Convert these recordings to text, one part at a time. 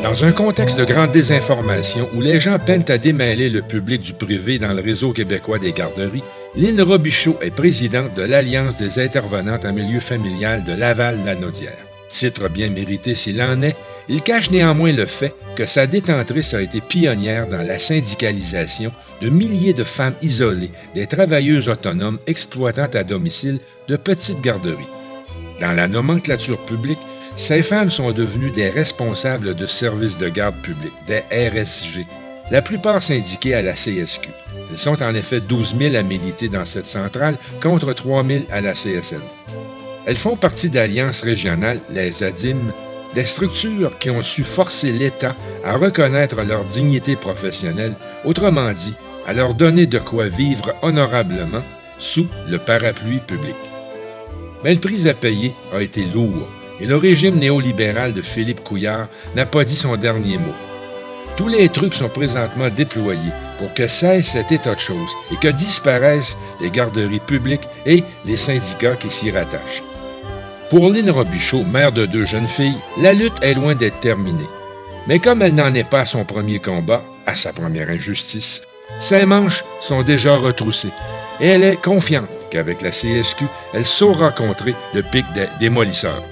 Dans un contexte de grande désinformation où les gens peinent à démêler le public du privé dans le réseau québécois des garderies, Lynn Robichaud est présidente de l'Alliance des intervenantes en milieu familial de Laval-Lanaudière. Titre bien mérité s'il en est, il cache néanmoins le fait que sa détentrice a été pionnière dans la syndicalisation de milliers de femmes isolées, des travailleuses autonomes exploitant à domicile de petites garderies. Dans la nomenclature publique, ces femmes sont devenues des responsables de services de garde publique, des RSG, la plupart syndiquées à la CSQ. Elles sont en effet 12 000 à militer dans cette centrale contre 3 000 à la CSN. Elles font partie d'alliances régionales, les ADIM, des structures qui ont su forcer l'État à reconnaître leur dignité professionnelle, autrement dit, à leur donner de quoi vivre honorablement sous le parapluie public. Mais le prix à payer a été lourd et le régime néolibéral de Philippe Couillard n'a pas dit son dernier mot. Tous les trucs sont présentement déployés pour que cesse cet état de choses et que disparaissent les garderies publiques et les syndicats qui s'y rattachent. Pour Lynn Robichaud, mère de 2 jeunes filles, la lutte est loin d'être terminée. Mais comme elle n'en est pas à son premier combat, à sa première injustice, ses manches sont déjà retroussées et elle est confiante qu'avec la CSQ, elle saura contrer le pic des démolisseurs.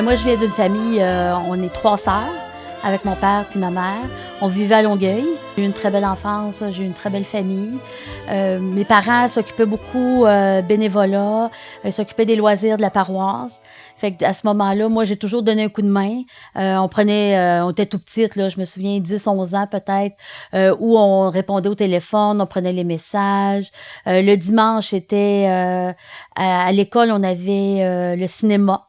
Moi, je viens d'une famille, on est 3 sœurs, avec mon père puis ma mère. On vivait à Longueuil. J'ai eu une très belle enfance, j'ai eu une très belle famille. Mes parents s'occupaient beaucoup bénévolat, s'occupaient des loisirs de la paroisse. Fait qu'à ce moment-là, moi, j'ai toujours donné un coup de main. On était tout petites, là, je me souviens, 10, 11 ans peut-être, où on répondait au téléphone, on prenait les messages. Le dimanche, c'était à l'école, on avait le cinéma.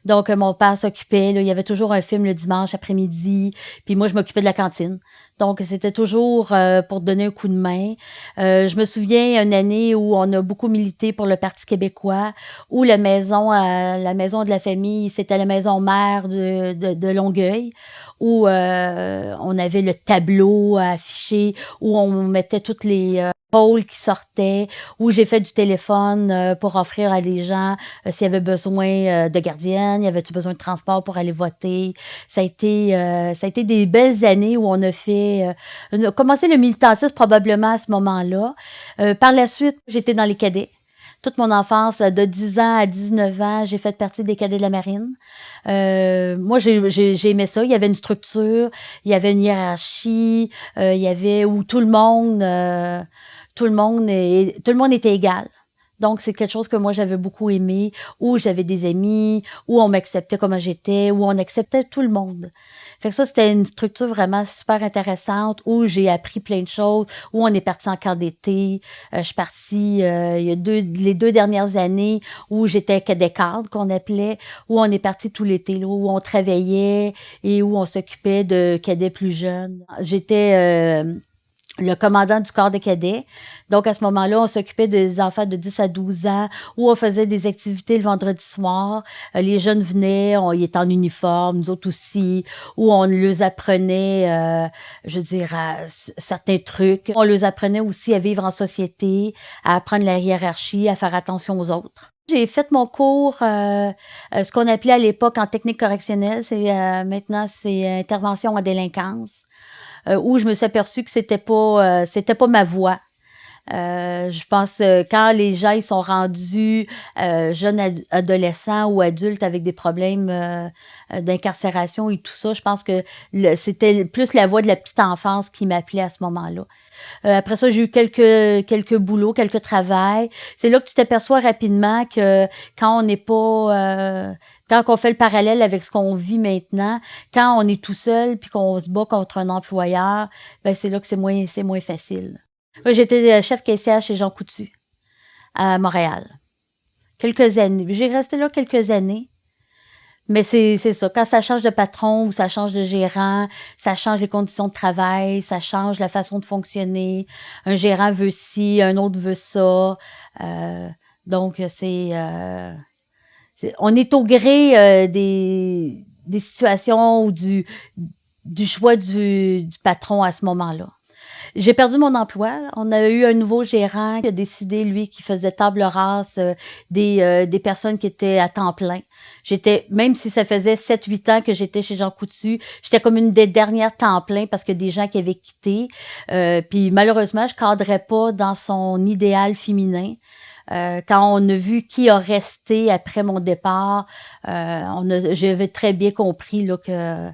Donc, mon père s'occupait, là, il y avait toujours un film le dimanche après-midi, puis moi, je m'occupais de la cantine. Donc, c'était toujours pour donner un coup de main. Je me souviens une année où on a beaucoup milité pour le Parti québécois, où la maison de la famille, c'était la maison mère de Longueuil, où on avait le tableau à afficher, où on mettait toutes les rôles qui sortaient, où j'ai fait du téléphone pour offrir à des gens s'il y avait besoin de gardienne, y avait-tu besoin de transport pour aller voter. Ça a été des belles années où on a commencé le militantisme probablement à ce moment-là. Par la suite, j'étais dans les cadets. Toute mon enfance, de 10 ans à 19 ans, j'ai fait partie des cadets de la marine. Moi, j'ai aimé ça. Il y avait une structure, il y avait une hiérarchie, il y avait où tout le monde était égal. Donc, c'est quelque chose que moi, j'avais beaucoup aimé, où j'avais des amis, où on m'acceptait comme j'étais, où on acceptait tout le monde. Fait que ça, c'était une structure vraiment super intéressante, où j'ai appris plein de choses, où on est parti en camp d'été. Je suis partie, il y a les 2 dernières années, où j'étais cadet cadre, qu'on appelait, où on est parti tout l'été, là, où on travaillait et où on s'occupait de cadets plus jeunes. J'étais le commandant du corps des cadets. Donc, à ce moment-là, on s'occupait des enfants de 10 à 12 ans, où on faisait des activités le vendredi soir. Les jeunes venaient, ils étaient en uniforme, nous autres aussi, où on leur apprenait, certains trucs. On leur apprenait aussi à vivre en société, à apprendre la hiérarchie, à faire attention aux autres. J'ai fait mon cours, ce qu'on appelait à l'époque en technique correctionnelle, maintenant c'est intervention en délinquance. Où je me suis aperçue que c'était pas ma voie. Je pense que quand les gens ils sont rendus jeunes adolescents ou adultes avec des problèmes d'incarcération et tout ça, je pense que c'était plus la voie de la petite enfance qui m'appelait à ce moment-là. Après ça, j'ai eu quelques boulots, quelques travails. C'est là que tu t'aperçois rapidement que quand on n'est pas... quand on fait le parallèle avec ce qu'on vit maintenant, quand on est tout seul puis qu'on se bat contre un employeur, ben c'est là que c'est moins facile. Moi, j'étais chef caissière chez Jean Coutu, à Montréal. Quelques années. J'ai resté là quelques années. Mais c'est ça. Quand ça change de patron ou ça change de gérant, ça change les conditions de travail, ça change la façon de fonctionner. Un gérant veut ci, un autre veut ça. Donc, on est au gré des situations ou du choix du patron à ce moment-là. J'ai perdu mon emploi. On a eu un nouveau gérant qui a décidé, lui, qui faisait table rase des personnes qui étaient à temps plein. Même si ça faisait 7-8 ans que j'étais chez Jean Coutu, j'étais comme une des dernières temps plein parce que des gens qui avaient quitté. Puis malheureusement, je cadrais pas dans son idéal féminin. Quand on a vu qui a resté après mon départ, j'avais très bien compris là, que...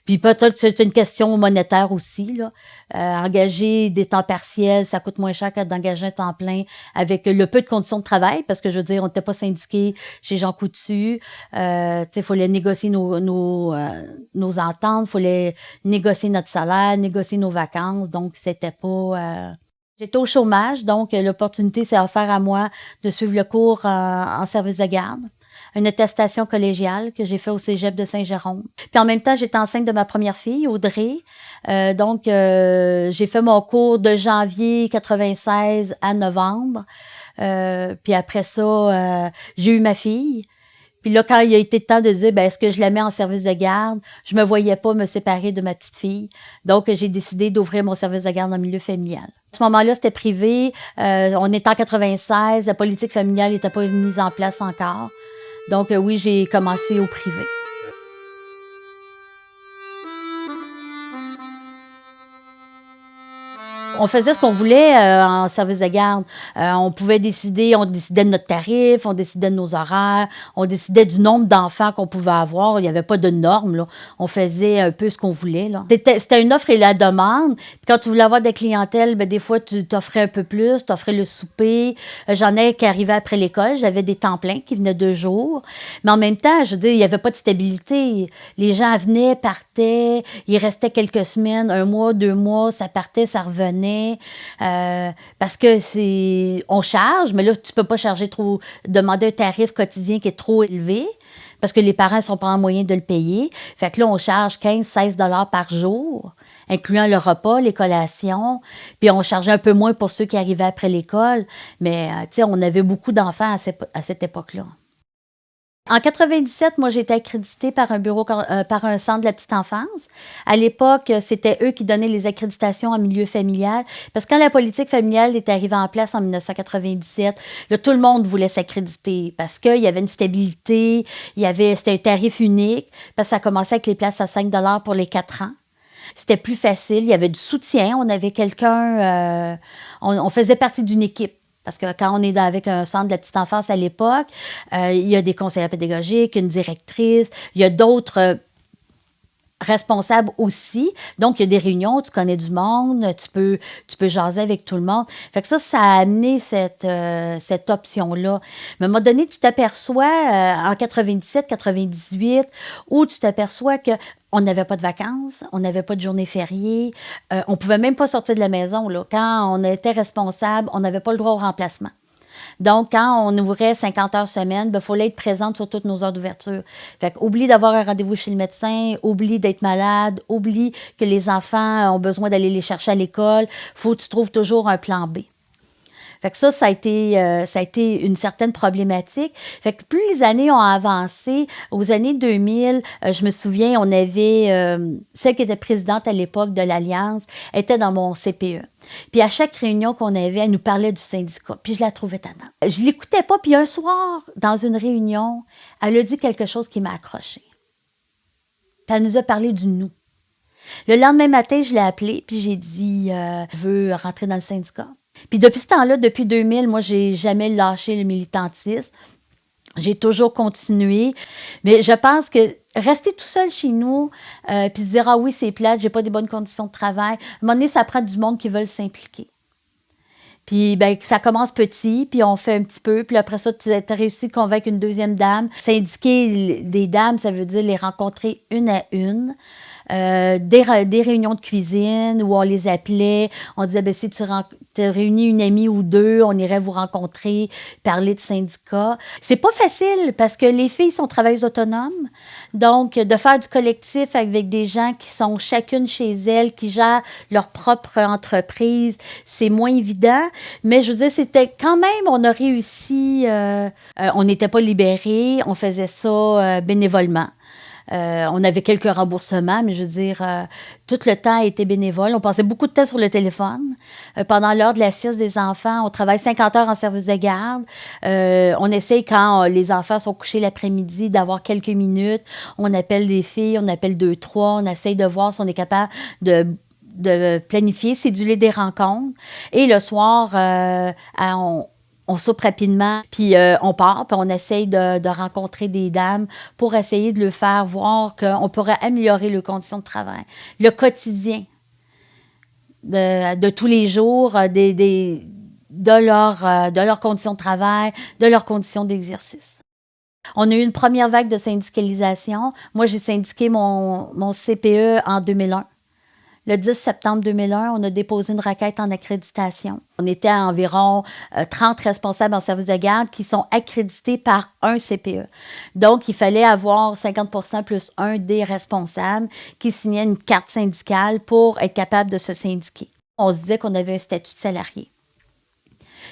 Puis peut-être que c'est une question monétaire aussi, là. Engager des temps partiels, ça coûte moins cher que d'engager un temps plein avec le peu de conditions de travail, parce que je veux dire, on n'était pas syndiqué chez Jean Coutu. Il fallait négocier nos ententes, il fallait négocier notre salaire, négocier nos vacances, donc c'était pas... J'étais au chômage, donc l'opportunité s'est offerte à moi de suivre le cours en service de garde. Une attestation collégiale que j'ai fait au cégep de Saint-Jérôme. Puis en même temps, j'étais enceinte de ma première fille, Audrey. Donc, j'ai fait mon cours de janvier 96 à novembre. Puis après ça, j'ai eu ma fille. Puis là, quand il a été temps de dire, est-ce que je la mets en service de garde? Je me voyais pas me séparer de ma petite fille. Donc, j'ai décidé d'ouvrir mon service de garde en milieu familial. À ce moment-là, c'était privé. On était en 96. La politique familiale n'était pas mise en place encore. Donc, oui, j'ai commencé au privé. On faisait ce qu'on voulait en service de garde. On décidait de notre tarif, on décidait de nos horaires, on décidait du nombre d'enfants qu'on pouvait avoir. Il n'y avait pas de normes, là. On faisait un peu ce qu'on voulait, là. C'était une offre et la demande. Puis quand tu voulais avoir des clientèles, des fois, tu t'offrais un peu plus, tu offrais le souper. J'en ai qui arrivaient après l'école. J'avais des temps pleins qui venaient 2 jours. Mais en même temps, je veux dire, il n'y avait pas de stabilité. Les gens venaient, partaient, ils restaient quelques semaines, 1 mois, 2 mois, ça partait, ça revenait. Parce que on charge, mais là, tu peux pas demander un tarif quotidien qui est trop élevé, parce que les parents ne sont pas en moyen de le payer. Fait que là, on charge 15-16 $ par jour, incluant le repas, les collations. Puis on chargeait un peu moins pour ceux qui arrivaient après l'école. Mais, on avait beaucoup d'enfants à cette époque-là. En 97, moi, j'ai été accréditée par par un centre de la petite enfance. À l'époque, c'était eux qui donnaient les accréditations en milieu familial. Parce que quand la politique familiale est arrivée en place en 1997, là, tout le monde voulait s'accréditer parce qu'il y avait une stabilité, c'était un tarif unique, parce que ça commençait avec les places à 5 $ pour les 4 ans. C'était plus facile, il y avait du soutien, on avait quelqu'un, on faisait partie d'une équipe. Parce que quand on est avec un centre de la petite enfance à l'époque, il y a des conseillers pédagogiques, une directrice, il y a d'autres responsables aussi. Donc, il y a des réunions, tu connais du monde, tu peux jaser avec tout le monde. Fait que ça a amené cette option-là. Mais à un moment donné, tu t'aperçois en 97, 98, où tu t'aperçois que on n'avait pas de vacances, on n'avait pas de journée fériée, on pouvait même pas sortir de la maison, là. Quand on était responsable, on n'avait pas le droit au remplacement. Donc, quand on ouvrait 50 heures semaine, il fallait être présente sur toutes nos heures d'ouverture. Fait qu'oublie d'avoir un rendez-vous chez le médecin, oublie d'être malade, oublie que les enfants ont besoin d'aller les chercher à l'école. Faut que tu trouves toujours un plan B. Fait que ça a été une certaine problématique. Fait que plus les années ont avancé, aux années 2000, je me souviens, on avait celle qui était présidente à l'époque de l'Alliance, était dans mon CPE. Puis à chaque réunion qu'on avait, elle nous parlait du syndicat. Puis je la trouvais tannante. Je l'écoutais pas. Puis un soir, dans une réunion, elle a dit quelque chose qui m'a accrochée. Puis elle nous a parlé du nous. Le lendemain matin, je l'ai appelée, puis j'ai dit je veux rentrer dans le syndicat. Puis depuis ce temps-là, depuis 2000, moi, j'ai jamais lâché le militantisme. J'ai toujours continué. Mais je pense que rester tout seul chez nous, puis se dire « Ah oui, c'est plate, j'ai pas des bonnes conditions de travail », à un moment donné, ça prend du monde qui veulent s'impliquer. Puis, ça commence petit, puis on fait un petit peu. Puis après ça, tu as réussi à convaincre une deuxième dame. Syndiquer des dames, ça veut dire les rencontrer une à une. Des réunions de cuisine où on les appelait, on disait si tu réunis une amie ou 2, on irait vous rencontrer, parler de syndicats. C'est pas facile parce que les filles sont travailleuses autonomes, donc de faire du collectif avec des gens qui sont chacune chez elles, qui gèrent leur propre entreprise, c'est moins évident, mais je veux dire, c'était quand même, on a réussi, on n'était pas libérés, on faisait ça bénévolement. On avait quelques remboursements, mais je veux dire, tout le temps a été bénévole. On passait beaucoup de temps sur le téléphone. Pendant l'heure de la sieste des enfants, on travaille 50 heures en service de garde. On essaye, quand les enfants sont couchés l'après-midi, d'avoir quelques minutes. On appelle les filles, on appelle 2, 3. On essaye de voir si on est capable de planifier, céduler des rencontres. Et le soir, on soupe rapidement, puis on part, puis on essaye de rencontrer des dames pour essayer de leur faire voir qu'on pourrait améliorer leurs conditions de travail, le quotidien de tous les jours, de leurs conditions de travail, de leurs conditions d'exercice. On a eu une première vague de syndicalisation. Moi, j'ai syndiqué mon CPE en 2001. Le 10 septembre 2001, on a déposé une requête en accréditation. On était à environ 30 responsables en service de garde qui sont accrédités par un CPE. Donc, il fallait avoir 50% plus un des responsables qui signaient une carte syndicale pour être capable de se syndiquer. On se disait qu'on avait un statut de salarié.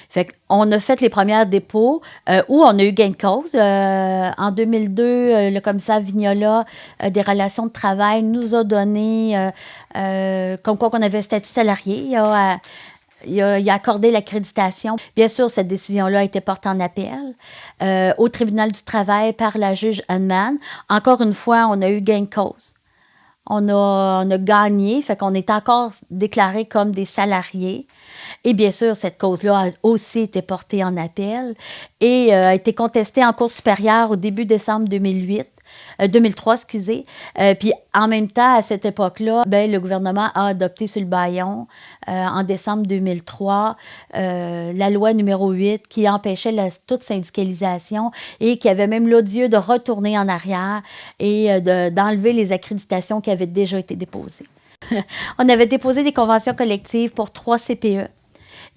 Fait qu'on a fait les premiers dépôts où on a eu gain de cause. En 2002, le commissaire Vignola des relations de travail nous a donné comme quoi qu'on avait un statut salarié. Il a accordé l'accréditation. Bien sûr, cette décision-là a été portée en appel au tribunal du travail par la juge Hanneman. Encore une fois, on a eu gain de cause. On a gagné, fait qu'on est encore déclarés comme des salariés. Et bien sûr, cette cause-là a aussi été portée en appel et a été contestée en Cour supérieure au début décembre 2003, excusez. Puis en même temps, à cette époque-là, le gouvernement a adopté sur le bâillon, en décembre 2003, la loi numéro 8 qui empêchait toute syndicalisation et qui avait même l'odieux de retourner en arrière et d'enlever les accréditations qui avaient déjà été déposées. On avait déposé des conventions collectives pour 3 CPE.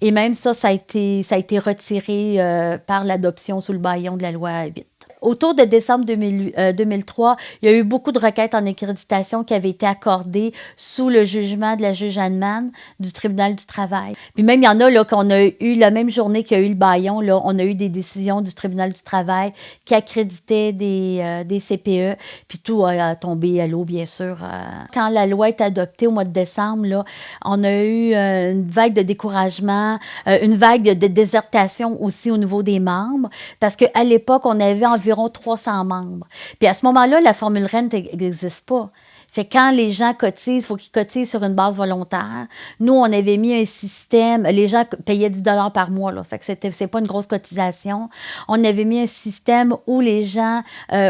Et même ça a été retiré par l'adoption sous le bâillon de la loi 8. Autour de décembre 2003, il y a eu beaucoup de requêtes en accréditation qui avaient été accordées sous le jugement de la juge Hanneman du tribunal du travail. Puis même, il y en a là, qu'on a eu, la même journée qu'il y a eu le bâillon, là, on a eu des décisions du tribunal du travail qui accréditaient des CPE, puis tout a tombé à l'eau, bien sûr. Quand la loi est adoptée au mois de décembre, là, on a eu une vague de découragement, une vague de désertation aussi au niveau des membres, parce qu'à l'époque, on avait environ 300 membres. Puis à ce moment-là, la formule REN n'existe pas. Fait que quand les gens cotisent, il faut qu'ils cotisent sur une base volontaire. Nous, on avait mis un système, les gens payaient 10 $ par mois, là. Fait que c'est pas une grosse cotisation. On avait mis un système où les gens,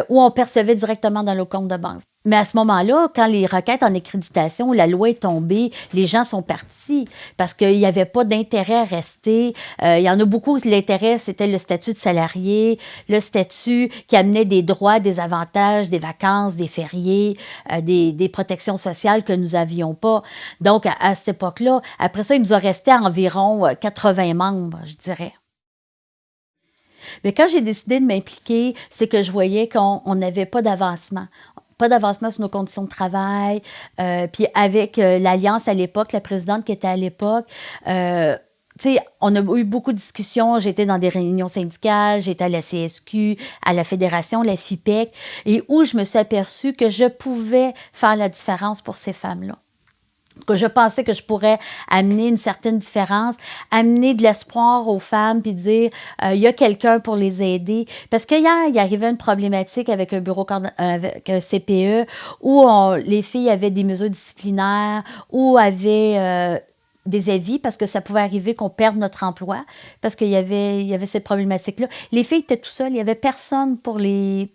où on percevait directement dans le compte de banque. Mais à ce moment-là, quand les requêtes en accréditation, la loi est tombée, les gens sont partis parce qu'il n'y avait pas d'intérêt à rester. Il y en a beaucoup, l'intérêt, c'était le statut de salarié, le statut qui amenait des droits, des avantages, des vacances, des fériés, des protections sociales que nous n'avions pas. Donc, à cette époque-là, après ça, il nous a resté environ 80 membres, je dirais. Mais quand j'ai décidé de m'impliquer, c'est que je voyais qu'on n'avait pas d'avancement. Pas d'avancement sur nos conditions de travail. Puis avec l'Alliance à l'époque, la présidente qui était à l'époque, tu sais, on a eu beaucoup de discussions. J'étais dans des réunions syndicales, j'étais à la CSQ, à la Fédération, la FIPEC, et où je me suis aperçue que je pouvais faire la différence pour ces femmes-là. Que je pensais que je pourrais amener une certaine différence, amener de l'espoir aux femmes, puis dire, il y a quelqu'un pour les aider. Parce qu'hier, il arrivait une problématique avec un bureau, avec un CPE, où les filles avaient des mesures disciplinaires, ou avaient des avis, parce que ça pouvait arriver qu'on perde notre emploi, parce qu'il y avait cette problématique-là. Les filles étaient tout seules, il n'y avait personne pour les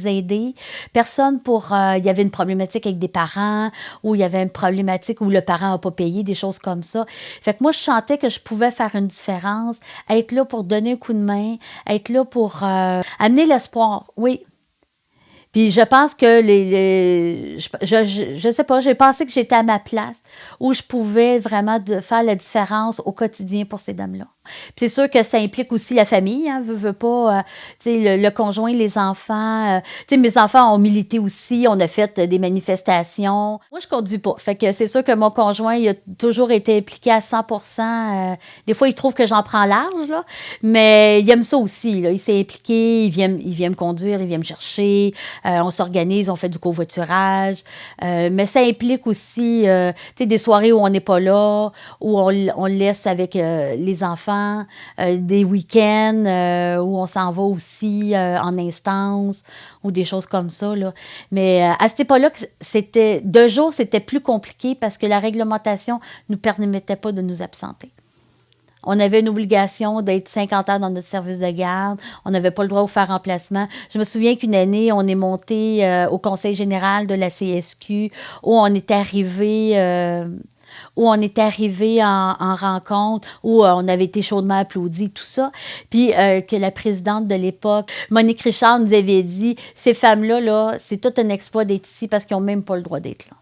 aider, personne il y avait une problématique avec des parents, ou il y avait une problématique où le parent n'a pas payé, des choses comme ça. Fait que moi, je sentais que je pouvais faire une différence, être là pour donner un coup de main, être là pour amener l'espoir, oui. Puis je pense que je sais pas, j'ai pensé que j'étais à ma place où je pouvais vraiment faire la différence au quotidien pour ces dames-là. Puis c'est sûr que ça implique aussi la famille, hein, veut pas, tu sais, le conjoint, les enfants. Tu sais, mes enfants ont milité aussi, on a fait des manifestations. Moi, je conduis pas. Fait que c'est sûr que mon conjoint, il a toujours été impliqué à 100%. Des fois, il trouve que j'en prends large, là, mais il aime ça aussi, là. Il s'est impliqué, il vient me conduire, il vient me chercher. On s'organise, on fait du covoiturage. Mais ça implique aussi, tu sais, des soirées où on n'est pas là, où on le laisse avec les enfants, des week-ends où on s'en va aussi en instance ou des choses comme ça, là. Mais à cette époque-là, de jour, c'était plus compliqué parce que la réglementation ne nous permettait pas de nous absenter. On avait une obligation d'être 50 heures dans notre service de garde. On n'avait pas le droit de faire remplacement. Je me souviens qu'une année, on est monté au conseil général de la CSQ où on est arrivé... en rencontre, où on avait été chaudement applaudis, tout ça. Puis que la présidente de l'époque, Monique Richard, nous avait dit, ces femmes-là, là, c'est tout un exploit d'être ici parce qu'ils n'ont même pas le droit d'être là.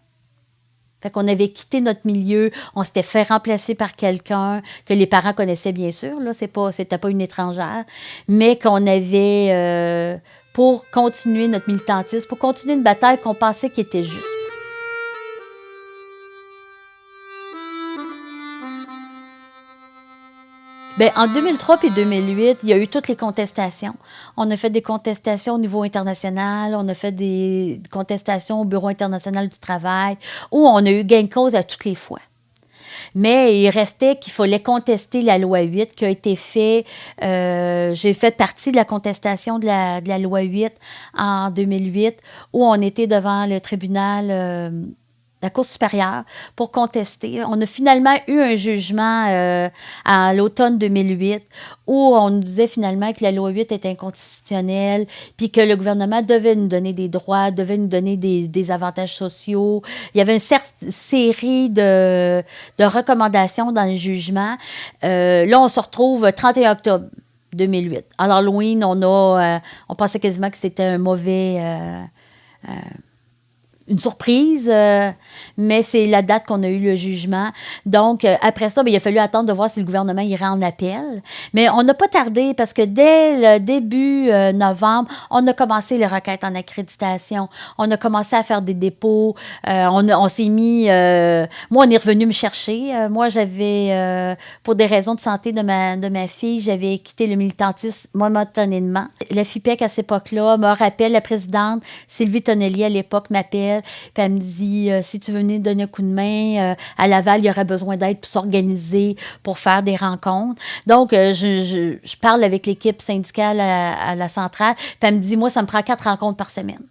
Fait qu'on avait quitté notre milieu, on s'était fait remplacer par quelqu'un que les parents connaissaient bien sûr, là, c'était pas une étrangère, mais qu'on avait, pour continuer notre militantisme, pour continuer une bataille qu'on pensait qui était juste. Bien, en 2003 puis 2008, il y a eu toutes les contestations. On a fait des contestations au niveau international, on a fait des contestations au Bureau international du travail, où on a eu gain de cause à toutes les fois. Mais il restait qu'il fallait contester la loi 8 qui a été fait. J'ai fait partie de la contestation de la loi 8 en 2008, où on était devant le tribunal... la Cour supérieure pour contester. On a finalement eu un jugement à l'automne 2008 où on nous disait finalement que la loi 8 était inconstitutionnelle puis que le gouvernement devait nous donner des droits, devait nous donner des avantages sociaux. Il y avait une série de recommandations dans le jugement. Là, on se retrouve 31 octobre 2008. À l'Halloween, on pensait quasiment que c'était un mauvais... une surprise, mais c'est la date qu'on a eu le jugement. Donc, après ça, bien, il a fallu attendre de voir si le gouvernement irait en appel. Mais on n'a pas tardé parce que dès le début novembre, on a commencé les requêtes en accréditation. On a commencé à faire des dépôts. On s'est mis... moi, on est revenu me chercher. Moi, j'avais, pour des raisons de santé de ma fille, j'avais quitté le militantisme momentanément. La FIPEC, à cette époque-là, me rappelle, la présidente, Sylvie Tonnelier, à l'époque, m'appelle. Puis elle me dit, si tu veux venir donner un coup de main, à Laval, il y aurait besoin d'aide pour s'organiser, pour faire des rencontres. Donc, je parle avec l'équipe syndicale à la centrale. Puis elle me dit, moi, ça me prend 4 rencontres par semaine.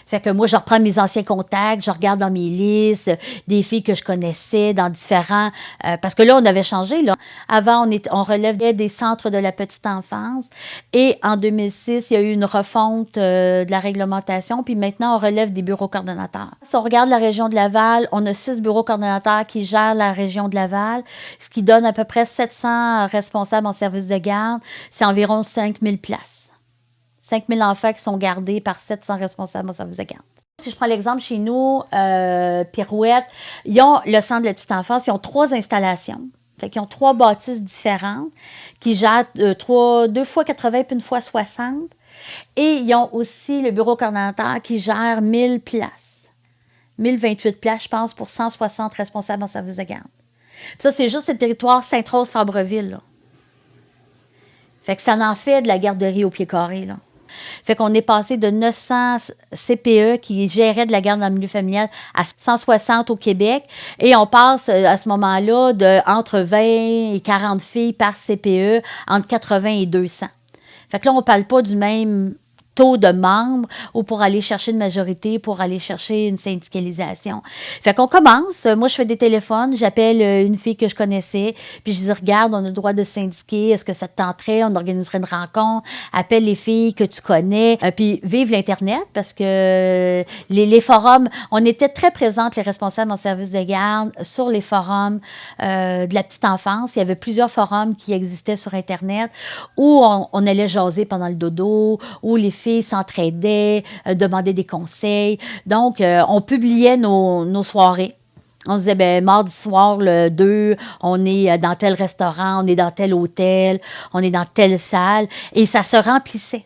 Fait que moi, je reprends mes anciens contacts, je regarde dans mes listes des filles que je connaissais dans différents... parce que là, on avait changé. Là. Avant, on relevait des centres de la petite enfance. Et en 2006, il y a eu une refonte de la réglementation. Puis maintenant, on relève des bureaux coordonnateurs. Si on regarde la région de Laval, on a 6 bureaux coordonnateurs qui gèrent la région de Laval, ce qui donne à peu près 700 responsables en service de garde. C'est environ 5000 places. 5000 enfants qui sont gardés par 700 responsables en service de garde. Si je prends l'exemple chez nous, Pirouette, ils ont le centre de la petite enfance, ils ont 3 installations. Fait qu'ils ont 3 bâtisses différentes qui gèrent 2 fois 80 puis 1 fois 60. Et ils ont aussi le bureau coordonnateur qui gère 1000 places. 1028 places, je pense, pour 160 responsables en service de garde. Puis ça, c'est juste le territoire Sainte-Rose-Fabreville, là. Fait que ça en fait de la garderie au pied carré, là. Fait qu'on est passé de 900 CPE qui géraient de la garde dans le milieu familial à 160 au Québec. Et on passe à ce moment-là entre 20 et 40 filles par CPE, entre 80 et 200. Fait que là, on ne parle pas du même taux de membres ou pour aller chercher une majorité, pour aller chercher une syndicalisation. Fait qu'on commence. Moi, je fais des téléphones. J'appelle une fille que je connaissais. Puis je dis, regarde, on a le droit de syndiquer. Est-ce que ça te tenterait? On organiserait une rencontre. Appelle les filles que tu connais. Puis vive l'Internet parce que les forums, on était très présentes, les responsables en service de garde, sur les forums de la petite enfance. Il y avait plusieurs forums qui existaient sur Internet où on allait jaser pendant le dodo, où les filles s'entraidaient, demandaient des conseils. Donc, on publiait nos soirées On se disait, ben, mardi soir, le 2, on est dans tel restaurant, on est dans tel hôtel, on est dans telle salle, et ça se remplissait.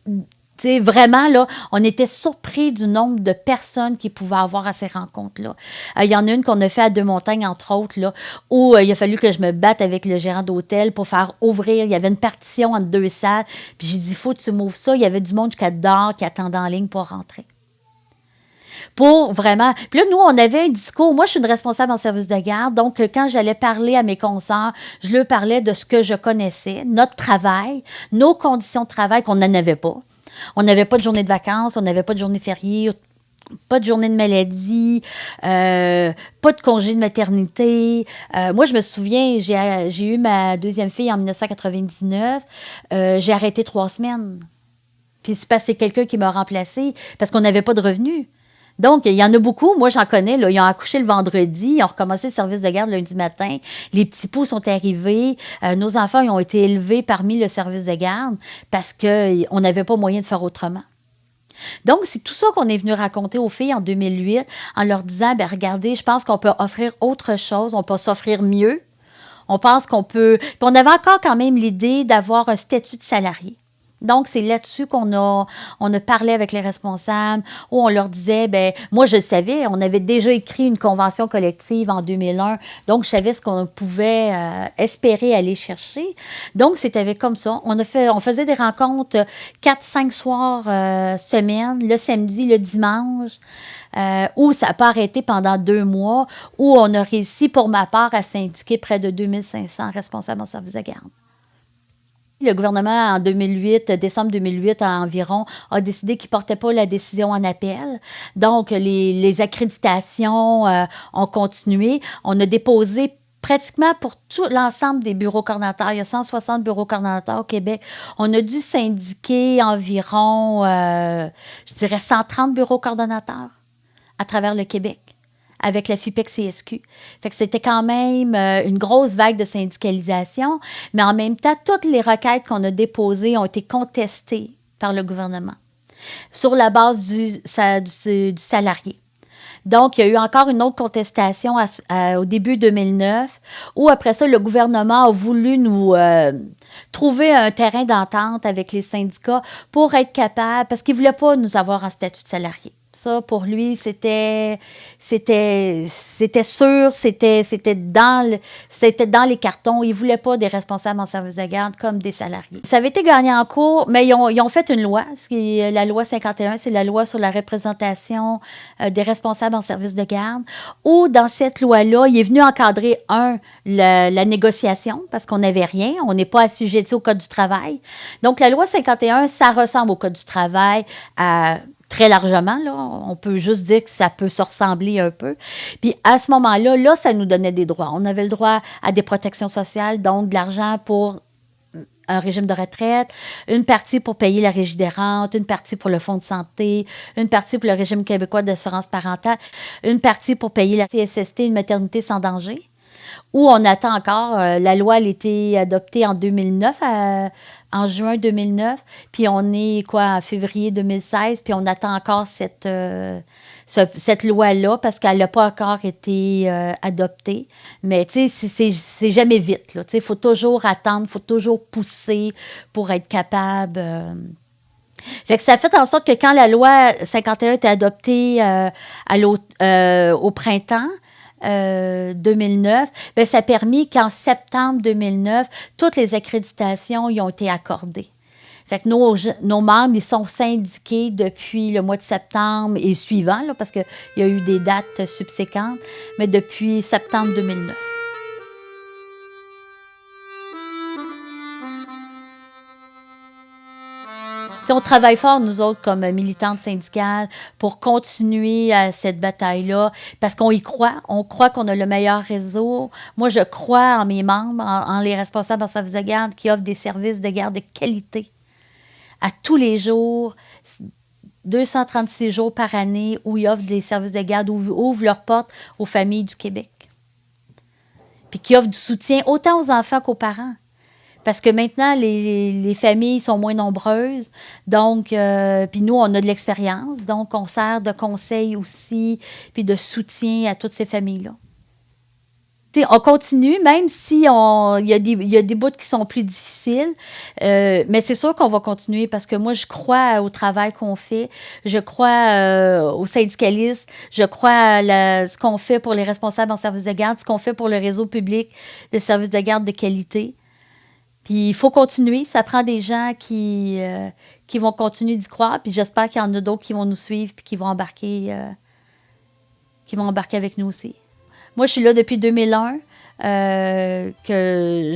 Tu sais, vraiment, là, on était surpris du nombre de personnes qui pouvaient avoir à ces rencontres-là. Il y en a une qu'on a fait à Deux-Montagnes, entre autres, là, où il a fallu que je me batte avec le gérant d'hôtel pour faire ouvrir. Il y avait une partition entre deux salles. Puis j'ai dit, il faut que tu m'ouvres ça. Il y avait du monde jusqu'à dehors qui attendait en ligne pour rentrer. Pour vraiment... Puis là, nous, on avait un discours. Moi, je suis une responsable en service de garde. Donc, quand j'allais parler à mes consoeurs, je leur parlais de ce que je connaissais, notre travail, nos conditions de travail qu'on n'en avait pas. On n'avait pas de journée de vacances, on n'avait pas de journée fériée, pas de journée de maladie, pas de congé de maternité. Moi, je me souviens, j'ai eu ma deuxième fille en 1999. J'ai arrêté 3 semaines. Puis c'est parce que c'est quelqu'un qui m'a remplacée parce qu'on n'avait pas de revenus. Donc, il y en a beaucoup. Moi, j'en connais. Là, ils ont accouché le vendredi. Ils ont recommencé le service de garde lundi matin. Les petits poux sont arrivés. Nos enfants ils ont été élevés parmi le service de garde parce qu'on n'avait pas moyen de faire autrement. Donc, c'est tout ça qu'on est venu raconter aux filles en 2008 en leur disant, bien, regardez, je pense qu'on peut offrir autre chose. On peut s'offrir mieux. On pense qu'on peut... Puis on avait encore quand même l'idée d'avoir un statut de salarié. Donc, c'est là-dessus qu'on a parlé avec les responsables, où on leur disait, ben moi, je le savais, on avait déjà écrit une convention collective en 2001, donc je savais ce qu'on pouvait espérer aller chercher. Donc, c'était comme ça. On faisait des rencontres 4-5 soirs semaine, le samedi, le dimanche, où ça n'a pas arrêté pendant 2 mois, où on a réussi, pour ma part, à syndiquer près de 2500 responsables en service de garde. Le gouvernement, en 2008, décembre 2008 environ, a décidé qu'il ne portait pas la décision en appel. Donc, les accréditations ont continué. On a déposé pratiquement pour tout l'ensemble des bureaux coordonnateurs. Il y a 160 bureaux coordonnateurs au Québec. On a dû syndiquer environ, je dirais, 130 bureaux coordonnateurs à travers le Québec, avec la FIPEC-CSQ. Fait que c'était quand même une grosse vague de syndicalisation, mais en même temps, toutes les requêtes qu'on a déposées ont été contestées par le gouvernement sur la base du salarié. Donc, il y a eu encore une autre contestation au début 2009, où après ça, le gouvernement a voulu nous trouver un terrain d'entente avec les syndicats pour être capable, parce qu'il ne voulait pas nous avoir en statut de salarié. Ça, pour lui, c'était sûr, c'était dans les cartons. Il ne voulait pas des responsables en service de garde comme des salariés. Ça avait été gagné en cours, mais ils ont fait une loi. La loi 51, c'est la loi sur la représentation des responsables en service de garde, où dans cette loi-là, il est venu encadrer, la négociation, parce qu'on n'avait rien. On n'est pas assujetti au Code du travail. Donc, la loi 51, ça ressemble au Code du travail très largement, là. On peut juste dire que ça peut se ressembler un peu. Puis à ce moment-là, ça nous donnait des droits. On avait le droit à des protections sociales, donc de l'argent pour un régime de retraite, une partie pour payer la régie des rentes, une partie pour le fonds de santé, une partie pour le régime québécois d'assurance parentale, une partie pour payer la CSST, une maternité sans danger, où on attend encore. La loi a été adoptée en 2009, en juin 2009, puis on est, en février 2016, puis on attend encore cette loi-là parce qu'elle n'a pas encore été adoptée. Mais, tu sais, c'est jamais vite, là. Tu sais, il faut toujours attendre, il faut toujours pousser pour être capable... Fait que ça a fait en sorte que quand la loi 51 était adoptée au printemps, 2009, bien, ça a permis qu'en septembre 2009, toutes les accréditations y ont été accordées. Fait que nos membres, ils sont syndiqués depuis le mois de septembre et suivant, là, parce qu'il y a eu des dates subséquentes, mais depuis septembre 2009. On travaille fort, nous autres, comme militantes syndicales, pour continuer cette bataille-là, parce qu'on y croit. On croit qu'on a le meilleur réseau. Moi, je crois en mes membres, en les responsables en service de garde qui offrent des services de garde de qualité à tous les jours, 236 jours par année, où ils offrent des services de garde, où ils ouvrent leurs portes aux familles du Québec. Puis qui offrent du soutien autant aux enfants qu'aux parents. Parce que maintenant, les familles sont moins nombreuses. Donc, puis nous, on a de l'expérience. Donc, on sert de conseil aussi, puis de soutien à toutes ces familles-là. T'sais, on continue, même si il y a des bouts qui sont plus difficiles, mais c'est sûr qu'on va continuer parce que moi, je crois au travail qu'on fait, je crois au syndicalisme, je crois à ce qu'on fait pour les responsables en service de garde, ce qu'on fait pour le réseau public de services de garde de qualité. Puis il faut continuer, ça prend des gens qui vont continuer d'y croire, puis j'espère qu'il y en a d'autres qui vont nous suivre puis qui vont embarquer avec nous aussi. Moi, je suis là depuis 2001, que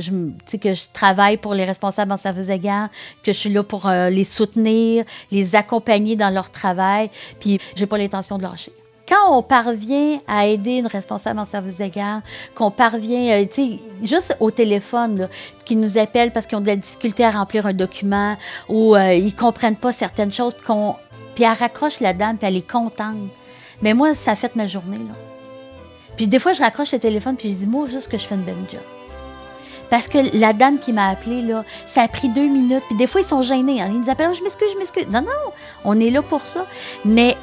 je travaille pour les responsables en service de garde, que je suis là pour les soutenir, les accompagner dans leur travail, puis j'ai pas l'intention de lâcher. Quand on parvient à aider une responsable en service de garde, qu'on parvient, juste au téléphone, là, qui nous appellent parce qu'ils ont de la difficulté à remplir un document ou ils comprennent pas certaines choses, puis elle raccroche la dame, puis elle est contente. Mais moi, ça a fait ma journée, là. Puis des fois, je raccroche le téléphone puis je dis, moi, juste que je fais une bonne job. Parce que la dame qui m'a appelée, là, ça a pris 2 minutes. Puis des fois, ils sont gênés. Hein. Ils nous appellent, je m'excuse. Non, on est là pour ça. Mais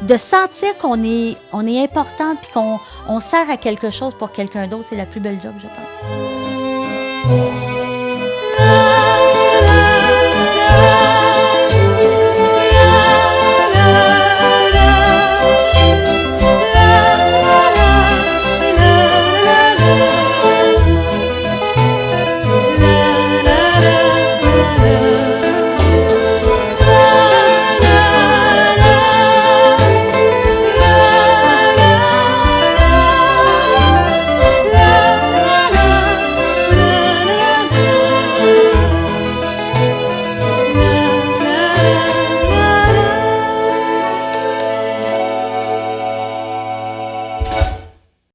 de sentir qu'on est important puis qu'on sert à quelque chose pour quelqu'un d'autre, c'est la plus belle job, je pense.